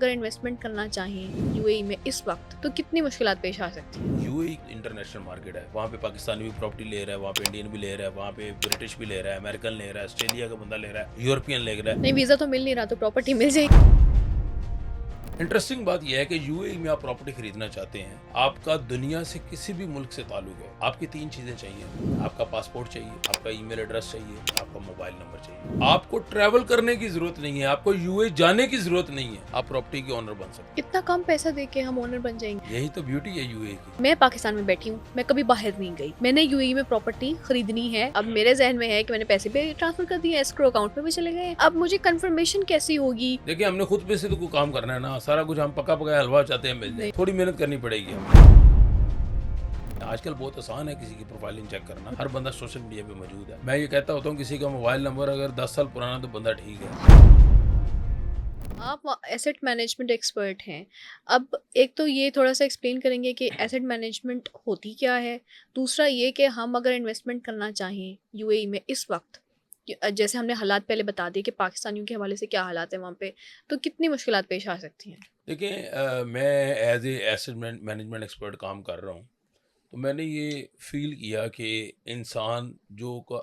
अगर इन्वेस्टमेंट करना चाहें यूएई में इस वक्त तो कितनी मुश्किलात पेश आ सकती हैं? यूएई इंटरनेशनल मार्केट है। वहाँ पे पाकिस्तानी भी प्रॉपर्टी ले रहा है, वहाँ पे इंडियन भी ले रहा है, वहाँ पे ब्रिटिश भी ले रहा है, अमेरिकन ले रहा है, ऑस्ट्रेलिया का बंदा ले रहा है, यूरोपियन ले रहा है। नहीं, वीज़ा तो मिल नहीं रहा तो प्रॉपर्टी मिल जाएगी। इंटरेस्टिंग बात यह है कि यूएई में आप प्रॉपर्टी खरीदना चाहते हैं, आपका दुनिया से किसी भी मुल्क से ताल्लुक है, आपकी 3 चीजें चाहिए। आपका पासपोर्ट चाहिए, आपका ईमेल एड्रेस चाहिए, आपका मोबाइल नंबर चाहिए। आपको ट्रैवल करने की जरूरत नहीं है, आपको यूएई जाने की जरूरत नहीं है, आप प्रॉपर्टी के ओनर बन सकते कितना कम पैसा दे के हम ओनर बन जाएंगे। हैं। यही तो ब्यूटी है यूएई की। मैं पाकिस्तान में बैठी हूँ, मैं कभी बाहर नहीं गई। मैंने यूएई में प्रॉपर्टी खरीदनी है। अब मेरे जहन में है कि मैंने पैसे पे ट्रांसफर कर दिए, एस्क्रो अकाउंट में भी चले गए। अब मुझे कंफर्मेशन कैसी होगी? देखिए, हमने खुद पे से तो कोई काम करना है ना, सारा कुछ हम पका पकाया हलवा चाहते हैं मिल जाए, नहीं। थोड़ी मेहनत करनी पड़ेगी हमें। आजकल बहुत आसान है किसी की प्रोफाइलिंग चेक करना, हर बंदा सोशल मीडिया पे मौजूद है। मैं ये कहता होता हूँ किसी का मोबाइल नंबर अगर 10 साल पुराना तो बंदा ठीक है। आप एसेट मैनेजमेंट एक्सपर्ट हैं। अब एक तो ये थोड़ा सा एक्सप्लेन करेंगे कि एसेट मैनेजमेंट होती क्या है। दूसरा ये कि हम अगर इन्वेस्टमेंट करना चाहें यूएई में इस वक्त, जैसे हमने हालात पहले बता दिए कि पाकिस्तानियों के हवाले से क्या हालात हैं वहाँ पे, तो कितनी मुश्किलात पेश आ सकती हैं? देखिए, मैं as a asset management expert काम कर रहा हूँ, तो मैंने ये फील किया कि इंसान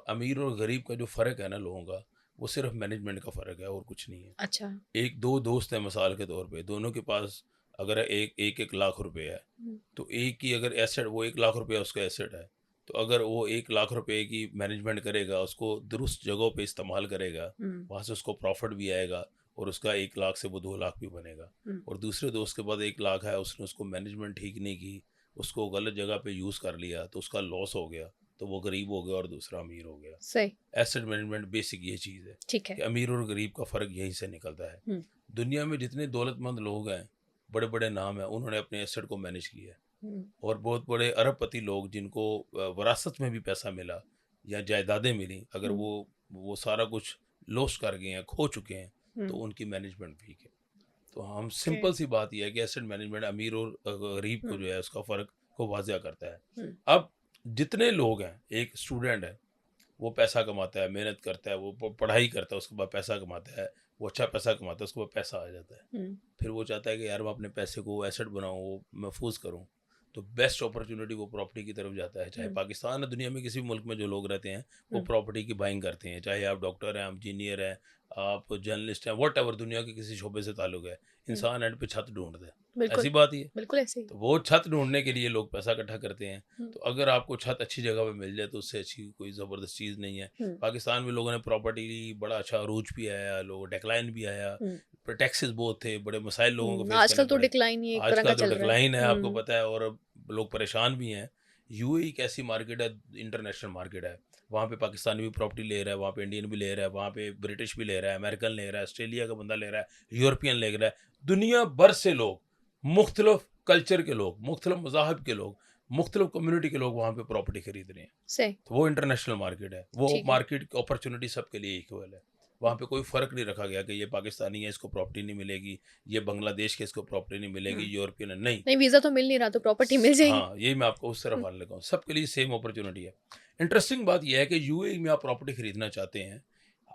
अमीर और गरीब का जो फ़र्क है ना लोगों का, वो सिर्फ मैनेजमेंट का फ़र्क है और कुछ नहीं है। अच्छा। एक दो दोस्त हैं मिसाल के तौर पे, दोनों के पास अगर एक लाख रुपए है, हम्म। तो एक की अगर एसेट, वो 1 लाख रुपया उसका एसेट है, तो अगर वो 1 लाख रुपए की मैनेजमेंट करेगा, उसको दुरुस्त जगहों पे इस्तेमाल करेगा, हम्म। वहाँ से उसको प्रॉफिट भी आएगा और उसका 1 लाख से वो 2 लाख भी बनेगा। हम्म। और दूसरे दोस्त के पास 1 लाख है, उसने उसको मैनेजमेंट ठीक नहीं की, उसको गलत जगह पे यूज़ कर लिया, तो उसका लॉस हो गया, तो वो गरीब हो गया और दूसरा अमीर हो गया। सही। एसेट मैनेजमेंट बेसिक ये चीज़ है ठीक है। कि अमीर और गरीब का फ़र्क यहीं से निकलता है। हम्म। दुनिया में जितने दौलतमंद लोग हैं, बड़े बड़े नाम हैं, उन्होंने अपने एसेट को मैनेज किया है। हम्म। और बहुत बड़े अरबपति लोग जिनको वरासत में भी पैसा मिला या जायदादें मिली, अगर हम्म। वो सारा कुछ लॉस कर गए हैं, खो चुके हैं, तो हम्म। उनकी मैनेजमेंट वीक है। तो हम ओके। सिंपल सी बात यह है कि एसेट मैनेजमेंट अमीर और गरीब को हम्म। जो है उसका फ़र्क को वाजिया करता है। हम्म। अब जितने लोग हैं, एक स्टूडेंट है, वो पैसा कमाता है, मेहनत करता है, वो पढ़ाई करता है, उसके बाद पैसा कमाता है, वो अच्छा पैसा कमाता है, उसके बाद पैसा आ जाता है। हम्म। फिर वो चाहता है कि यार मैं अपने पैसे को एसेट बनाऊँ, वो महफूज करूँ, तो बेस्ट अपॉर्चुनिटी वो प्रॉपर्टी की तरफ जाता है। चाहे हम्म। पाकिस्तान या दुनिया में किसी भी मुल्क में जो लोग रहते हैं, वो हम्म। प्रॉपर्टी की बाइंग करते हैं। चाहे आप डॉक्टर हैं, आप इंजीनियर हैं, आप जर्नलिस्ट हैं, वट एवर दुनिया के किसी शोबे से ताल्लुक है, हम्म। इंसान एंड पे छत ढूंढता है। बिल्कुल। ऐसी बात ही है। बिल्कुल ऐसे ही। तो वो छत ढूंढने के लिए लोग पैसा इकट्ठा करते हैं। हम्म। तो अगर आपको छत अच्छी जगह पे मिल जाए तो उससे अच्छी कोई ज़बरदस्त चीज़ नहीं है। हम्म। पाकिस्तान में लोगों ने प्रॉपर्टी ली, बड़ा अच्छा अरूज भी आया, लोग डिक्लाइन भी आया, हम्म। पर टैक्सेस बहुत थे, बड़े मसाइल लोगों को फेस आजकल करने तो पड़े। डिक्लाइन ही एक तरह का आजकल तो चल रहा है। डिक्लाइन है, आपको हम्म। पता है, और अब लोग परेशान भी हैं। यूएई एक ऐसी मार्केट है, इंटरनेशनल मार्केट है। वहाँ पे पाकिस्तानी भी प्रॉपर्टी ले रहा है, वहाँ पे इंडियन भी ले रहा है, वहाँ पे ब्रिटिश भी ले रहा है, अमेरिकन ले रहा है, ऑस्ट्रेलिया का बंदा ले रहा है, यूरोपियन ले रहा है। दुनिया भर से लोग, मुख्तलिफ कल्चर के लोग, मुख्तलिफ मज़ाहब के लोग, मुख्तलिफ कम्युनिटी के लोग वहाँ पे प्रॉपर्टी खरीद रहे हैं। सही। तो वो इंटरनेशनल मार्केट है, वो ठीक है। मार्केट अपॉर्चुनिटी सबके लिए इक्वल है। वहाँ पे कोई फ़र्क नहीं रखा गया कि ये पाकिस्तानी है इसको प्रॉपर्टी नहीं मिलेगी, ये बांग्लादेश के इसको प्रॉपर्टी नहीं मिलेगी, हम्म। यूरोपियन है, नहीं। नहीं, वीज़ा तो मिल नहीं रहा तो प्रॉपर्टी मिल जाएगी। हाँ, यही मैं आपको उस तरफ आने लगा हूँ, सबके लिए सेम अपॉर्चुनिटी है। इंटरेस्टिंग बात यह है कि यूएई में आप प्रॉपर्टी खरीदना चाहते हैं,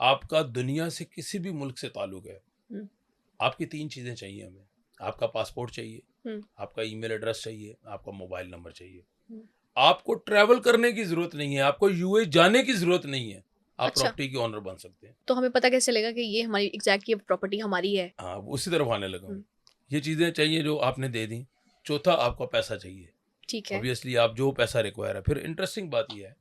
आपका दुनिया से किसी भी मुल्क से ताल्लुक है, हम्म। आपकी 3 चीज़ें चाहिए हमें। आपका पासपोर्ट चाहिए, हम्म। आपका ईमेल एड्रेस चाहिए, आपका मोबाइल नंबर चाहिए। हम्म। आपको ट्रैवल करने की ज़रूरत नहीं है, आपको यूएई जाने की ज़रूरत नहीं है, आप अच्छा, प्रॉपर्टी के ओनर बन सकते हैं। तो हमें पता कैसे चलेगा कि ये हमारी एग्जैक्ट ये प्रॉपर्टी हमारी है? हाँ, उसी तरफ आने लगा हूँ। हम्म। ये चीज़ें चाहिए जो आपने दे दी। चौथा, आपका पैसा चाहिए। ठीक है। ऑब्वियसली आप जो पैसा रिक्वायर है। फिर इंटरेस्टिंग बात ये है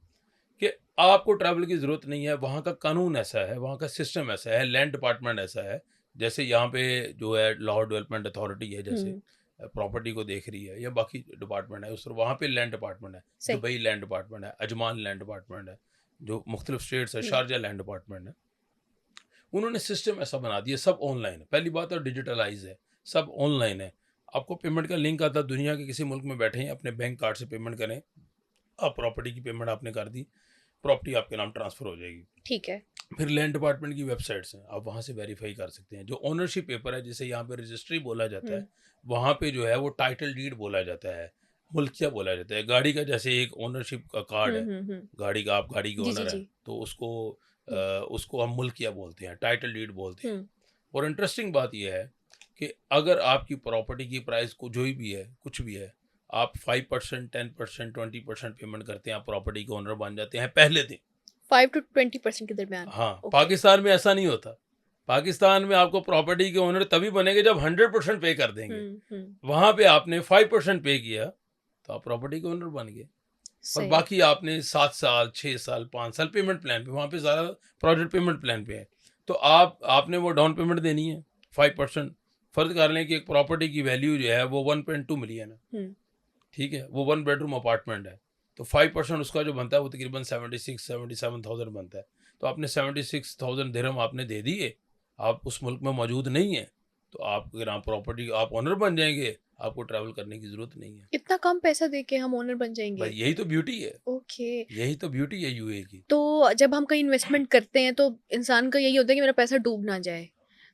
कि आपको ट्रैवल की ज़रूरत नहीं है, वहाँ का कानून ऐसा है, वहाँ का सिस्टम ऐसा है, लैंड डिपार्टमेंट ऐसा है, जैसे यहाँ पे जो है लॉ डेवलपमेंट अथॉरिटी है, जैसे हम्म। प्रॉपर्टी को देख रही है, या बाकी डिपार्टमेंट है, उस तरह वहाँ पे लैंड डिपार्टमेंट है, सही। दुबई लैंड डिपार्टमेंट है, अजमान लैंड डिपार्टमेंट है, जो मुख्तलिफ स्टेट्स है, हम्म। शारजा लैंड डिपार्टमेंट है। उन्होंने सिस्टम ऐसा बना दिया, सब ऑनलाइन है। पहली बात तो डिजिटलाइज है, सब ऑनलाइन है। आपको पेमेंट का लिंक आता है, दुनिया के किसी मुल्क में बैठे हैं, अपने बैंक कार्ड से पेमेंट करें, आप प्रॉपर्टी की पेमेंट आपने कर दी, प्रॉपर्टी आपके नाम ट्रांसफ़र हो जाएगी। ठीक है। फिर लैंड डिपार्टमेंट की वेबसाइट्स हैं, आप वहाँ से वेरीफाई कर सकते हैं। जो ओनरशिप पेपर है, जिसे यहाँ पे रजिस्ट्री बोला जाता है, हम्म। वहाँ पे जो है वो टाइटल डीड बोला जाता है, मुल्किया बोला जाता है। गाड़ी का जैसे एक ओनरशिप का कार्ड है, हम्म। गाड़ी का, आप गाड़ी के जी जी ओनर हैं, जी। तो हम्म। उसको हम मुल्किया बोलते हैं, टाइटल डीड बोलते हैं। हम्म। और इंटरेस्टिंग बात यह है कि अगर आपकी प्रॉपर्टी की प्राइस को जो भी है, कुछ भी है, आप 5%, 10%, 20% पेमेंट करते हैं, आप प्रॉपर्टी के ओनर बन जाते हैं पहले दिन। 5 टू 20% के दरमियान। हाँ, ओके। पाकिस्तान में ऐसा नहीं होता। पाकिस्तान में आपको प्रॉपर्टी के ओनर तभी बनेंगे जब 100% पे कर देंगे। हम्म। वहाँ पे आपने 5% पे किया, तो आप प्रॉपर्टी के ओनर बन गए। और सही। बाकी आपने 7 साल, 6 साल, 5 साल पेमेंट प्लान पे, वहाँ पे ज़्यादा प्रोजेक्ट पेमेंट प्लान पे है। तो आपने वो डाउन पेमेंट देनी है 5%। फ़र्ज़ कर लें कि एक प्रॉपर्टी की वैल्यू जो है वो 1.2 मिलियन है, हम्म। ठीक है? वो 1 बेडरूम अपार्टमेंट है। तो 5% उसका जो बनता है वो तकरीबन 76-77,000 बनता है। तो आपने 76,000 दिरहम आपने दे दिए, आप उस मुल्क में मौजूद नहीं हैं, तो आप अगर आप प्रॉपर्टी आप ओनर बन जाएँगे, आपको ट्रैवल करने की ज़रूरत नहीं है। इतना कम पैसा दे के हम ओनर बन भाई जाएंगे? यही तो ब्यूटी है, ओके। यही तो ब्यूटी है यूएई की। तो जब हम कहीं इन्वेस्टमेंट करते हैं तो इंसान का यही होता है कि मेरा पैसा डूब ना जाए।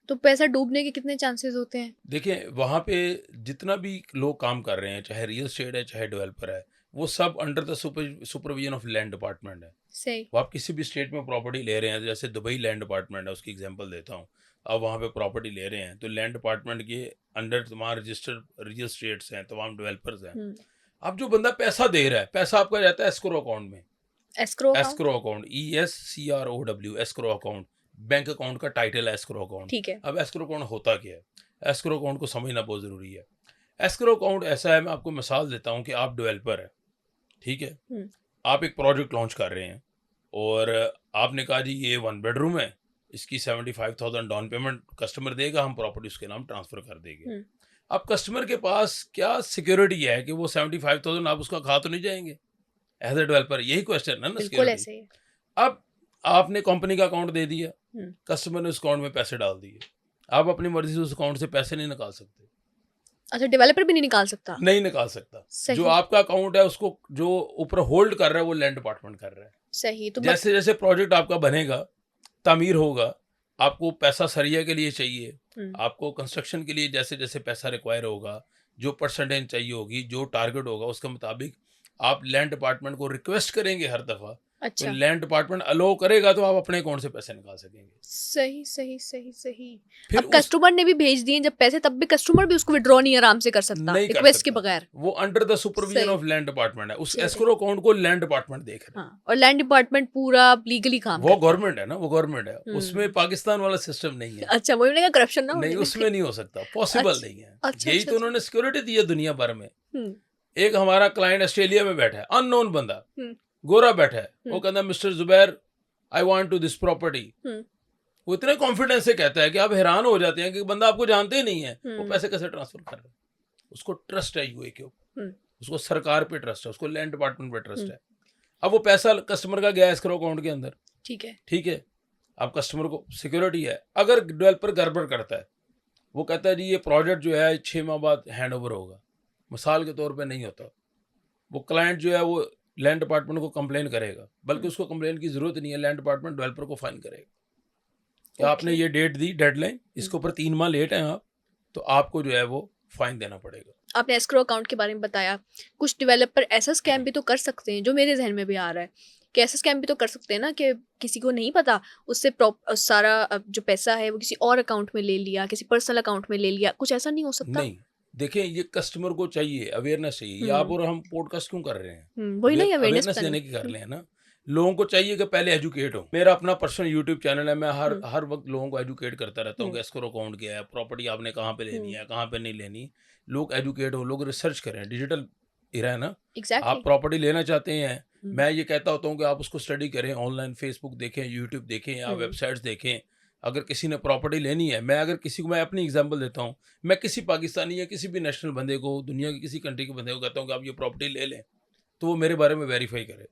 तो पैसा डूबने के कितने चांसेस होते हैं? देखिए, वहाँ पे जितना भी लोग काम कर रहे हैं, चाहे रियल एस्टेट है, चाहे डेवलपर है, वो सब under the supervision of land department है। सही। वो आप किसी भी स्टेट में प्रॉपर्टी ले रहे हैं, जैसे दुबई लैंड डिपार्टमेंट है, उसकी एग्जांपल देता हूँ। आप वहाँ पे प्रॉपर्टी ले रहे हैं, तो लैंड डिपार्टमेंट के अंडर तमाम रजिस्टर्ड रियल एस्टेट्स हैं, तमाम डेवलपर्स हैं। हुँ। अब जो बंदा पैसा दे रहा है, पैसा आपका जाता है एस्क्रो अकाउंट में। Escrow account? Escrow account, ESCROW, escrow account. Bank account का टाइटल है एस्क्रो अकाउंट। ठीक है। अब एस्क्रो अकाउंट होता क्या है? एस्क्रो अकाउंट को समझना बहुत ज़रूरी है। एस्क्रो अकाउंट ऐसा है, मैं आपको मिसाल देता हूँ कि आप डेवलपर हैं, ठीक है? हुँ। आप एक प्रोजेक्ट लॉन्च कर रहे हैं और आपने कहा जी ये 1 बेडरूम है, इसकी 75,000 डाउन पेमेंट कस्टमर देगा, हम प्रॉपर्टी उसके नाम ट्रांसफ़र कर देंगे। हुँ। अब कस्टमर के पास क्या सिक्योरिटी है कि वो 75,000 आप उसका खा तो नहीं जाएँगे? एज़ अ डेवलपर यही क्वेश्चन है ना, बिल्कुल सिक्योरिटी। ऐसे ही है। अब आपने कंपनी का अकाउंट दे दिया, हुँ। कस्टमर ने उस अकाउंट में पैसे डाल दिए। आप अपनी मर्ज़ी से उस अकाउंट से पैसे नहीं निकाल सकते, अच्छा, डेवलपर भी नहीं निकाल सकता? नहीं निकाल सकता। जो सही। आपका अकाउंट है उसको जो ऊपर होल्ड कर रहा है वो लैंड डिपार्टमेंट कर रहा है। सही तो मत जैसे-जैसे प्रोजेक्ट आपका बनेगा, तामीर होगा, आपको पैसा सरिया के लिए चाहिए, हुँ। आपको कंस्ट्रक्शन के लिए जैसे-जैसे पैसा रिक्वायर होगा, जो परसेंटेज चाहिए होगी, जो टारगेट होगा उसके मुताबिक आप लैंड डिपार्टमेंट को रिक्वेस्ट करेंगे हर दफ़ा। तो अच्छा। लैंड डिपार्टमेंट अलाउ करेगा तो आप अपने अकाउंट से पैसे निकाल सकेंगे। सही, सही, सही, सही। फिर अब उस कस्टमर ने भी भेज दिए जब पैसे, तब भी कस्टमर भी उसको विथड्रॉ नहीं आराम से कर सकता, नहीं कर रिक्वेस्ट के सकता। बगैर। वो अंडर द सुपरविजन सही। ऑफ लैंड डिपार्टमेंट है। उस चलिए। एस्क्रो अकाउंट को लैंड डिपार्टमेंट देख रहा है। हाँ, और लैंड डिपार्टमेंट पूरा लीगली काम वो करता है। गवर्नमेंट है ना, वो गवर्नमेंट है। उसमें हुँ। पाकिस्तान वाला सिस्टम नहीं है। अच्छा, वही मैंने कहा करप्शन ना हो नहीं, जाए। उसमें नहीं हो सकता, पॉसिबल अच्छा, नहीं है। अच्छा, यही अच्छा, तो अच्छा। उन्होंने सिक्योरिटी दी है दुनिया भर में। हुँ। एक हमारा क्लाइंट ऑस्ट्रेलिया में बैठा है, अननोन बंदा, हुँ। गोरा बैठा है। वो हुँ। कहता है mister Zubair, I want to this property. हुँ। वो इतने कॉन्फिडेंस से कहता है कि आप हैरान हो जाते हैं कि बंदा आपको जानते ही नहीं है, वो हुँ। पैसे कैसे ट्रांसफर कर रहा है। उसको ट्रस्ट है यूए के ऊपर, हुँ। उसको सरकार पे ट्रस्ट है, उसको लैंड डिपार्टमेंट पे ट्रस्ट हुँ। है। अब वो पैसा कस्टमर का गया एस्क्रो अकाउंट के अंदर, ठीक है। ठीक है? अब कस्टमर को सिक्योरिटी है। अगर डेवलपर गड़बड़ करता है, वो कहता है जी ये प्रोजेक्ट जो है 6 माह बाद हैंडओवर होगा, मिसाल के तौर पे नहीं होता। वो क्लाइंट जो है वो लैंड डिपार्टमेंट को कंप्लेन करेगा, बल्कि हुँ। उसको कंप्लेन की ज़रूरत नहीं है, लैंड डिपार्टमेंट डेवलपर को फाइन करेगा कि आपने ओके। ये डेट दी डेडलाइन, हुँ। इसके ऊपर 3 माह लेट हैं आप, तो आपको जो है वो फाइन देना पड़ेगा। आपने एस्क्रो अकाउंट के बारे में बताया। कुछ डेवलपर ऐसा स्कैम भी तो कर सकते हैं, जो मेरे ज़हन में भी आ रहा है, कि ऐसा स्कैम भी तो कर सकते हैं ना कि किसी को नहीं पता, उससे सारा जो पैसा है वो किसी और अकाउंट में ले लिया, किसी पर्सनल अकाउंट में ले लिया, कुछ ऐसा नहीं हो सकता? नहीं, देखिए ये कस्टमर को चाहिए, अवेयरनेस चाहिए। ये आप हुँ। और हम पॉडकास्ट क्यों कर रहे हैं? वही ना, ये अवेयरनेस अवेयरनेस फैलानी। देने की कर रहे हैं ना। लोगों को चाहिए कि पहले एजुकेट हो। मेरा अपना पर्सनल यूट्यूब चैनल है, मैं हर हुँ। हर वक़्त लोगों को एजुकेट करता रहता हूँ हुँ। कि एस्क्रो अकाउंट क्या है, प्रॉपर्टी आपने कहाँ पे लेनी हुँ। है, कहाँ पे नहीं लेनी। लोग एजुकेट हो, लोग रिसर्च करें, डिजिटल एरा है ना। आप एग्ज़ैक्टली। प्रॉपर्टी लेना चाहते हैं, हुँ। मैं ये कहता होता हूँ कि आप उसको स्टडी करें, ऑनलाइन फेसबुक देखें, यूट्यूब देखें या हुँ। वेबसाइट्स देखें। अगर किसी ने प्रॉपर्टी लेनी है, मैं अगर किसी को, मैं अपनी एग्ज़ाम्पल देता हूँ, मैं किसी पाकिस्तानी या किसी भी नेशनल बंदे को, दुनिया की किसी कंट्री के बंदे को कहता हूँ कि आप ये प्रॉपर्टी ले लें, तो वो मेरे बारे में वेरीफ़ाई करे।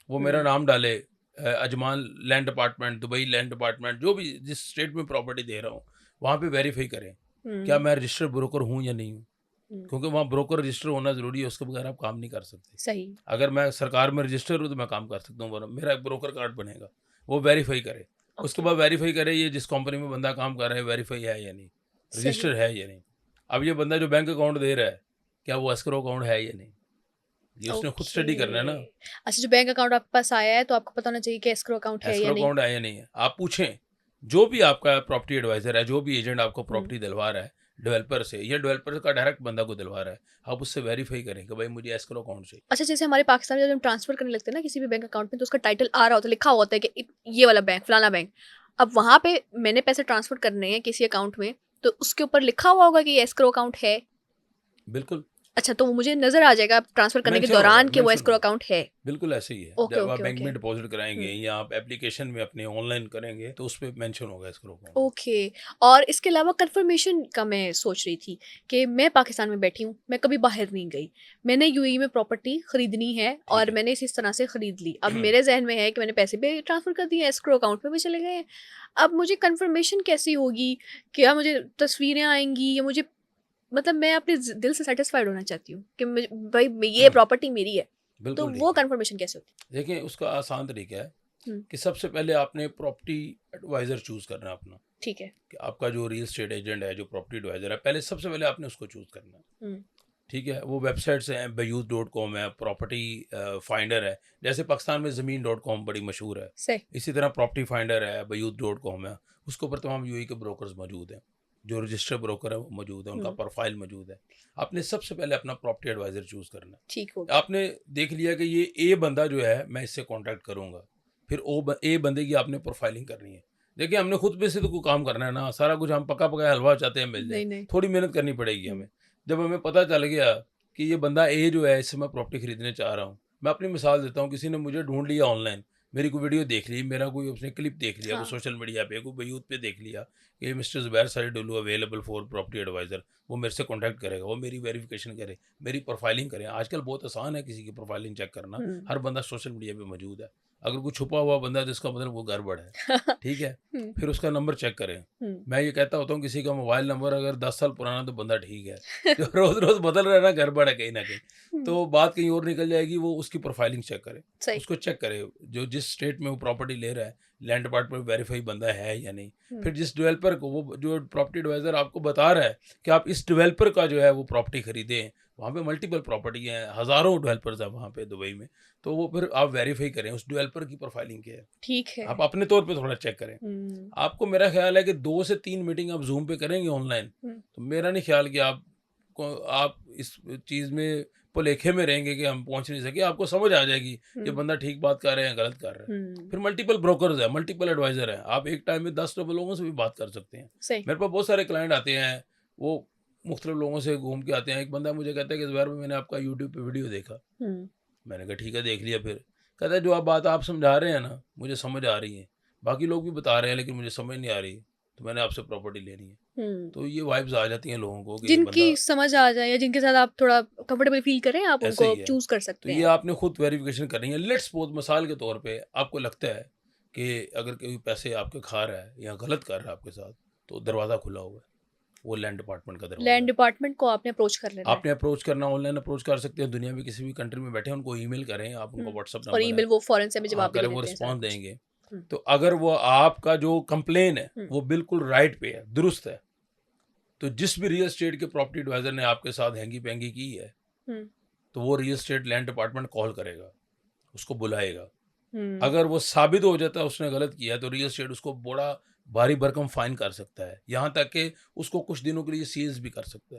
वो मेरा हुँ। नाम डाले, Ajman land department, Dubai land department, जो भी जिस स्टेट में प्रॉपर्टी दे रहा हूँ, वहाँ पे वेरीफ़ाई करें, क्या हुँ। मैं रजिस्टर्ड ब्रोकर हूँ या नहीं हूँ? हुँ। क्योंकि वहाँ ब्रोकर रजिस्टर होना ज़रूरी है, उसके बगैर आप काम नहीं कर सकते। सही। अगर मैं सरकार में रजिस्टर हूँ तो मैं काम कर सकता हूँ, वरना मेरा एक ब्रोकर कार्ड बनेगा। वो वेरीफ़ाई करे। उसके ओके। बाद वेरीफ़ाई करे ये जिस कंपनी में बंदा काम कर रहा है वेरीफ़ाई है या नहीं, सही। रजिस्टर है या नहीं। अब ये बंदा जो बैंक अकाउंट दे रहा है, क्या वो एस्क्रो अकाउंट है या नहीं? ये उसने खुद ओके। स्टडी करना है ना। अच्छा, जो बैंक अकाउंट आपके पास आया है तो आपको पता होना चाहिए कि एस्क्रो अकाउंट है या एस्क्रो नहीं? अकाउंट है या नहीं है? आप पूछें, जो भी आपका प्रॉपर्टी एडवाइज़र है, जो भी एजेंट आपको हुँ। प्रॉपर्टी दिलवा रहा है, डेवलपर से, या डेवलपर का डायरेक्ट बंदा को दिलवा रहा है, आप उससे वेरीफाई करें कि भाई मुझे एस्क्रो अकाउंट चाहिए। अच्छा, जैसे हमारे पाकिस्तान में जब हम ट्रांसफ़र करने लगते हैं ना किसी भी बैंक अकाउंट में, तो उसका टाइटल आ रहा होता है, लिखा हुआ होता है कि ये वाला बैंक, फलाना बैंक। अब वहाँ पे मैंने पैसे ट्रांसफ़र करने हैं किसी अकाउंट में, तो उसके ऊपर लिखा हुआ होगा कि ये एस्क्रो अकाउंट है। बिल्कुल, अच्छा, तो वो मुझे नज़र आ जाएगा ट्रांसफ़र करने के मेंशन होगा, दौरान कि वो मेंशन एस्क्रो होगा। अकाउंट है। बिल्कुल ऐसे ही है। ओके, जब आप ओके, बैंक ओके। में डिपॉज़िट कराएँगे हुँ। या आप एप्लीकेशन में अपने ऑनलाइन करेंगे, तो उसपे मेंशन होगा एस्क्रो अकाउंट। ओके। और इसके अलावा कन्फर्मेशन का मैं सोच रही थी कि मैं पाकिस्तान में बैठी हूँ, मैं कभी बाहर नहीं गई। मैंने यूएई में प्रॉपर्टी खरीदनी है ठीक और है। मैंने इस तरह से खरीद ली। अब मेरे ज़हन में है कि मैंने पैसे भी ट्रांसफ़र कर दिए, एस्क्रो अकाउंट में भी चले गए हैं। अब मुझे कन्फर्मेशन कैसी होगी? क्या मुझे तस्वीरें आएँगी या मुझे, मतलब मैं अपने दिल से सैटिस्फाइड होना चाहती हूँ कि मुझे भाई ये प्रॉपर्टी मेरी है। तो बिल्कुल वो ठीक है। कन्फर्मेशन कैसे होती देखिए, उसका आसान तरीका है है? हुँ, कि सबसे पहले आपने प्रॉपर्टी एडवाइज़र चूज़ करना है अपना, ठीक है। कि आपका जो रियल एस्टेट एजेंट है, जो प्रॉपर्टी एडवाइज़र है, पहले सबसे पहले आपने उसको चूज़ करना है। हुँ, ठीक है? वो वेबसाइट्स हैं, bayut.com है, प्रॉपर्टी फाइंडर है। जैसे पाकिस्तान में ज़मीन.com बड़ी मशहूर है। सही। इसी तरह प्रॉपर्टी फाइंडर है, bayut.com है। उसके ऊपर तमाम यूएई के ब्रोकर्स मौजूद हैं। जो रजिस्टर्ड ब्रोकर है वो मौजूद है, उनका हुँ, प्रोफाइल मौजूद है। आपने सबसे पहले अपना प्रॉपर्टी एडवाइज़र चूज़ करना ठीक हो है। गया। आपने देख लिया कि ये ए बंदा जो है मैं इससे कॉन्टैक्ट करूँगा। फिर ए बंदे की आपने प्रोफाइलिंग करनी है। देखिए, हमने खुद पे से तो कोई काम करना है ना, सारा कुछ हम पका-पकाया हलवा चाहते हैं मिल जाए। नहीं, नहीं। थोड़ी मेहनत करनी पड़ेगी हुँ, हमें। जब हमें पता चल गया कि ये बंदा ए जो है इससे मैं प्रॉपर्टी खरीदने चाह रहा हूँ। मैं अपनी मिसाल देता हूँ, किसी ने मुझे ढूँढ लिया ऑनलाइन, मेरी कोई वीडियो देख ली, मेरा कोई उसने क्लिप देख लिया, कोई हाँ। सोशल मीडिया पे, कोई बयूथ पे देख लिया कि mister Zubair Saeed available for property adviser, वो मेरे से कॉन्टैक्ट करेगा, वो मेरी वेरिफ़िकेशन करे, मेरी प्रोफाइलिंग करे। आजकल बहुत आसान है किसी की प्रोफाइलिंग चेक करना, हुँ। हर बंदा सोशल मीडिया पे मौजूद है। अगर कोई छुपा हुआ बंदा है तो इसका मतलब वो गड़बड़ है, ठीक है? हुँ, फिर उसका नंबर चेक करें। हुँ। मैं ये कहता होता हूँ, किसी का मोबाइल नंबर अगर 10 साल पुराना तो बंदा ठीक है। जो रोज़-रोज़ बदल रहा है ना, गड़बड़ है कहीं न कहीं। हुँ, तो बात कहीं और निकल जाएगी, वो उसकी प्रोफाइलिंग चेक करें। सही। उसको चेक करें, जो जिस स्टेट में वो प्रॉपर्टी ले रहा है, लैंड डिपार्टमेंट वेरीफाई बंदा है या नहीं। हुँ, फिर जिस डेवलपर को वो जो प्रॉपर्टी एडवाइज़र आपको बता रहा है कि आप इस डेवलपर का जो है वो प्रॉपर्टी खरीदें, वहाँ पे मल्टीपल प्रॉपर्टी हैं, हज़ारों डेवलपर्स हैं वहाँ पे दुबई में। तो वो फिर आप वेरीफाई करें उस डेवलपर की प्रोफाइलिंग क्या है। ठीक है। आप अपने तौर पे थोड़ा चेक करें। हुँ, आपको मेरा ख़्याल है कि 2 से 3 मीटिंग आप ज़ूम पे करेंगे ऑनलाइन, हुँ, तो मेरा नहीं ख़्याल कि आप इस चीज़ में भुलेखे में रहेंगे कि हम पहुँच नहीं सके। आपको समझ आ जाएगी, ये हुँ, बंदा ठीक बात कर रहा है या गलत कर रहा है। हुँ, फिर मल्टीपल ब्रोकर्स हैं, मल्टीपल एडवाइज़र हैं। आप एक टाइम में 10 लोगों से भी बात कर सकते हैं। सही। मेरे पास बहुत सारे क्लाइंट आते हैं, वो मुख्तलिफ लोगों से घूम के आते हैं। एक बंदा मुझे कहता है कि ज़ुबैर भाई, मैंने आपका यूट्यूब पे वीडियो देखा। हुँ, मैंने कहा ठीक है, देख लिया फिर। कहता है जो आप बात आप समझा रहे हैं ना, मुझे समझ आ रही है। बाकी लोग भी बता रहे हैं लेकिन मुझे समझ नहीं आ रही, तो मैंने आपसे प्रॉपर्टी लेनी है। हुँ। तो ये वाइब्स आ जाती हैं लोगों को कि ये जिनकी बंदा समझ आ जाए या जिनके साथ आप थोड़ा कंफर्टेबल फ़ील करें, आप ऐसा उनको ही है। चूज़ कर तो सकते ये हैं। आपने खुद वेरिफ़िकेशन करनी है। लेट्स सपोज़ मिसाल के तौर पे आपको लगता है कि अगर कोई पैसे आपके खा रहा है या गलत कर रहा है आपके साथ, तो दरवाज़ा खुला हुआ है। वो लैंड डिपार्टमेंट का दरवाज़ा लैंड है। डिपार्टमेंट को आपने अप्रोच कर लेना है। आपने अप्रोच करना, ऑनलाइन अप्रोच कर सकते हैं, दुनिया में किसी भी कंट्री में बैठे हैं उनको ईमेल करें, आप उनका हुँ, व्हाट्सएप और नंबर है। ईमेल वो फ़ौरन से हमें हाँ, जवाब भी दे करें, वो देते हैं सारा रिस्पॉन्स कुछ। देंगे। हुँ, तो अगर वो आपका जो कंप्लेन है, हुँ, वो बिल्कुल राइट पे है, दुरुस्त है, तो जिस भी रियल एस्टेट के प्रॉपर्टी एडवाइज़र ने आपके साथ हैंगी-पैंगी की है, हुँ, तो वो real estate land department call करेगा, उसको बुलाएगा। हुँ, अगर वो साबित हो जाता है उसने गलत किया है, तो रियल एस्टेट उसको बड़ा भारी भरकम फाइन कर सकता है। यहाँ तक कि उसको कुछ दिनों के लिए सीज़ भी कर सकता है।